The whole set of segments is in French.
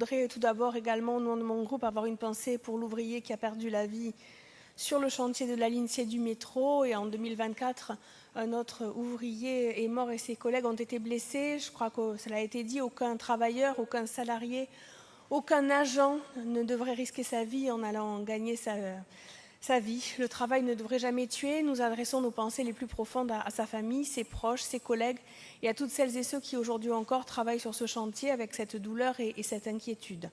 Je voudrais tout d'abord également, au nom de mon groupe, avoir une pensée pour l'ouvrier qui a perdu la vie sur le chantier de la ligne C du métro. Et en 2024, un autre ouvrier est mort et ses collègues ont été blessés. Je crois que cela a été dit, aucun travailleur, aucun salarié, aucun agent ne devrait risquer sa vie en allant gagner sa vie. Le travail ne devrait jamais tuer. Nous adressons nos pensées les plus profondes à sa famille, ses proches, ses collègues et à toutes celles et ceux qui aujourd'hui encore travaillent sur ce chantier avec cette douleur et cette inquiétude.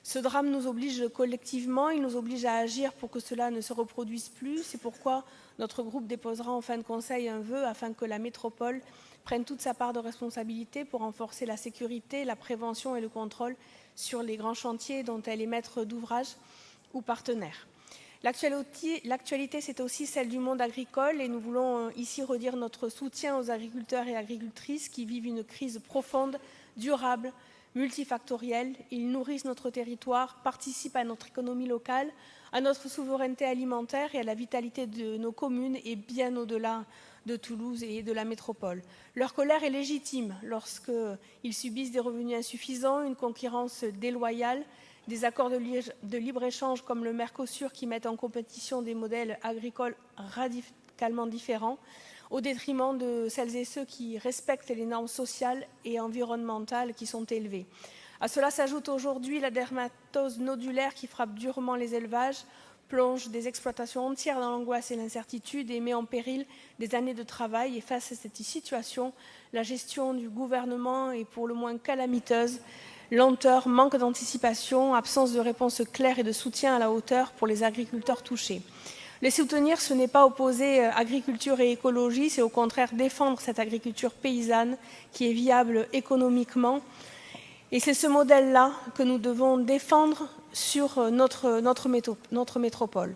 Ce drame nous oblige collectivement, il nous oblige à agir pour que cela ne se reproduise plus. C'est pourquoi notre groupe déposera en fin de conseil un vœu afin que la métropole prenne toute sa part de responsabilité pour renforcer la sécurité, la prévention et le contrôle sur les grands chantiers dont elle est maître d'ouvrage ou partenaire. L'actualité, c'est aussi celle du monde agricole et nous voulons ici redire notre soutien aux agriculteurs et agricultrices qui vivent une crise profonde, durable, multifactorielle. Ils nourrissent notre territoire, participent à notre économie locale, à notre souveraineté alimentaire et à la vitalité de nos communes et bien au-delà de Toulouse et de la métropole. Leur colère est légitime lorsqu'ils subissent des revenus insuffisants, une concurrence déloyale, des accords de libre-échange comme le Mercosur qui mettent en compétition des modèles agricoles radicalement différents au détriment de celles et ceux qui respectent les normes sociales et environnementales qui sont élevées. À cela s'ajoute aujourd'hui la dermatose nodulaire qui frappe durement les élevages, plonge des exploitations entières dans l'angoisse et l'incertitude et met en péril des années de travail. Et face à cette situation, la gestion du gouvernement est pour le moins calamiteuse. Lenteur, manque d'anticipation, absence de réponse claire et de soutien à la hauteur pour les agriculteurs touchés. Les soutenir, ce n'est pas opposer agriculture et écologie, c'est au contraire défendre cette agriculture paysanne qui est viable économiquement. Et c'est ce modèle-là que nous devons défendre sur notre métropole.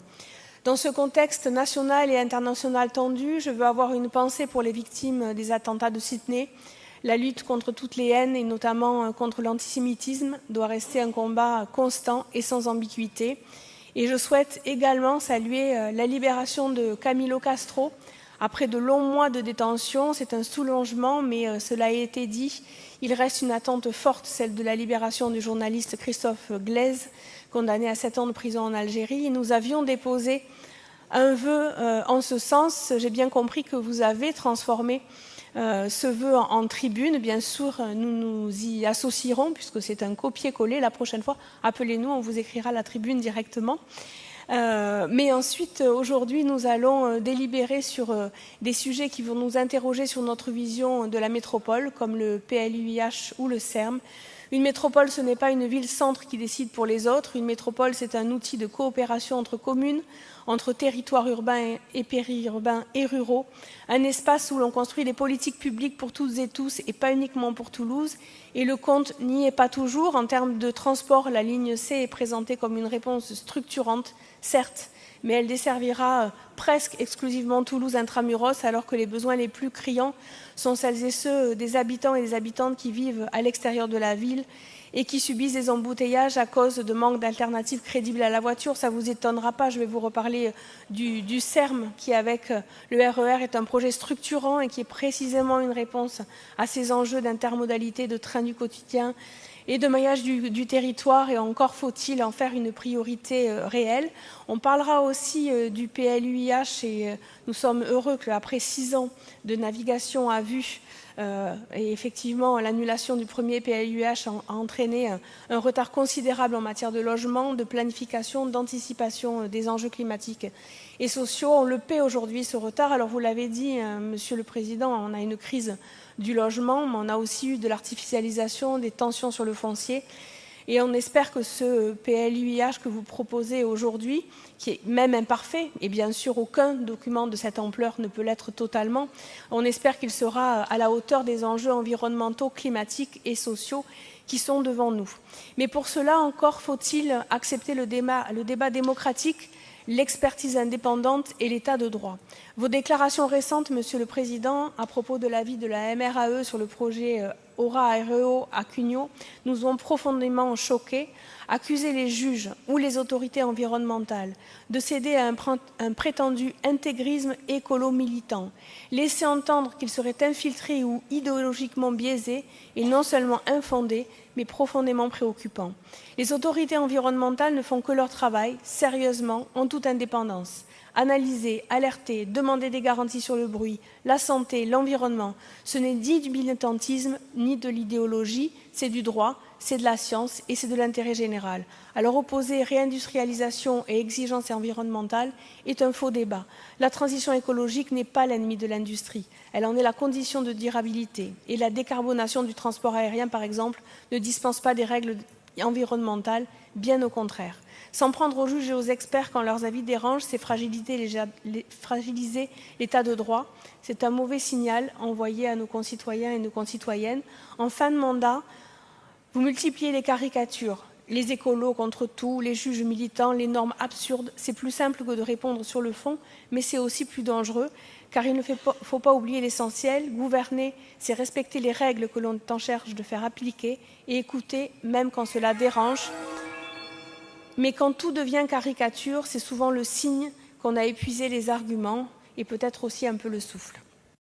Dans ce contexte national et international tendu, je veux avoir une pensée pour les victimes des attentats de Sydney. La lutte contre toutes les haines, et notamment contre l'antisémitisme, doit rester un combat constant et sans ambiguïté. Et je souhaite également saluer la libération de Camilo Castro. Après de longs mois de détention, c'est un soulagement, mais cela a été dit, il reste une attente forte, celle de la libération du journaliste Christophe Glaise, condamné à 7 ans de prison en Algérie. Et nous avions déposé un vœu en ce sens. J'ai bien compris que vous avez transformé ce vœu en tribune. Bien sûr, nous nous y associerons puisque c'est un copier-coller. La prochaine fois, appelez-nous, on vous écrira la tribune directement. Mais ensuite, aujourd'hui, nous allons délibérer sur des sujets qui vont nous interroger sur notre vision de la métropole, comme le PLUIH ou le CERM. Une métropole, ce n'est pas une ville-centre qui décide pour les autres. Une métropole, c'est un outil de coopération entre communes, entre territoires urbains et périurbains et ruraux, un espace où l'on construit les politiques publiques pour toutes et tous et pas uniquement pour Toulouse. Et le compte n'y est pas toujours. En termes de transport, la ligne C est présentée comme une réponse structurante, certes, mais elle desservira presque exclusivement Toulouse intramuros, alors que les besoins les plus criants sont celles et ceux des habitants et des habitantes qui vivent à l'extérieur de la ville et qui subissent des embouteillages à cause de manque d'alternatives crédibles à la voiture. Ça ne vous étonnera pas, je vais vous reparler du CERM, qui avec le RER est un projet structurant et qui est précisément une réponse à ces enjeux d'intermodalité, de train du quotidien et de maillage du territoire, et encore faut-il en faire une priorité réelle. On parlera aussi du PLUIH et nous sommes heureux qu'après 6 ans de navigation à vue, et effectivement l'annulation du premier PLUIH a entraîné un retard considérable en matière de logement, de planification, d'anticipation des enjeux climatiques et sociaux. On le paie aujourd'hui ce retard. Alors vous l'avez dit, Monsieur le Président, on a une crise du logement, mais on a aussi eu de l'artificialisation, des tensions sur le foncier. Et on espère que ce PLUIH que vous proposez aujourd'hui, qui est même imparfait, et bien sûr aucun document de cette ampleur ne peut l'être totalement, on espère qu'il sera à la hauteur des enjeux environnementaux, climatiques et sociaux qui sont devant nous. Mais pour cela, encore faut-il accepter le débat démocratique, l'expertise indépendante et l'état de droit. Vos déclarations récentes, Monsieur le Président, à propos de l'avis de la MRAE sur le projet Aura-REO à Cugnaux, nous ont profondément choqués. Accuser les juges ou les autorités environnementales de céder à un prétendu intégrisme écolo-militant, laisser entendre qu'ils seraient infiltrés ou idéologiquement biaisés et non seulement infondés, mais profondément préoccupant. Les autorités environnementales ne font que leur travail, sérieusement, en toute indépendance. Analyser, alerter, demander des garanties sur le bruit, la santé, l'environnement, ce n'est ni du militantisme ni de l'idéologie, c'est du droit, c'est de la science et c'est de l'intérêt général. Alors opposer réindustrialisation et exigence environnementale est un faux débat. La transition écologique n'est pas l'ennemi de l'industrie, elle en est la condition de durabilité. Et la décarbonation du transport aérien, par exemple, ne dispense pas des règles environnementales, bien au contraire. S'en prendre aux juges et aux experts quand leurs avis dérangent, c'est fragiliser l'état de droit. C'est un mauvais signal envoyé à nos concitoyens et nos concitoyennes. En fin de mandat, vous multipliez les caricatures, les écolos contre tout, les juges militants, les normes absurdes. C'est plus simple que de répondre sur le fond, mais c'est aussi plus dangereux, car il ne faut pas oublier l'essentiel. Gouverner, c'est respecter les règles que l'on cherche de faire appliquer et écouter, même quand cela dérange. Mais quand tout devient caricature, c'est souvent le signe qu'on a épuisé les arguments et peut-être aussi un peu le souffle.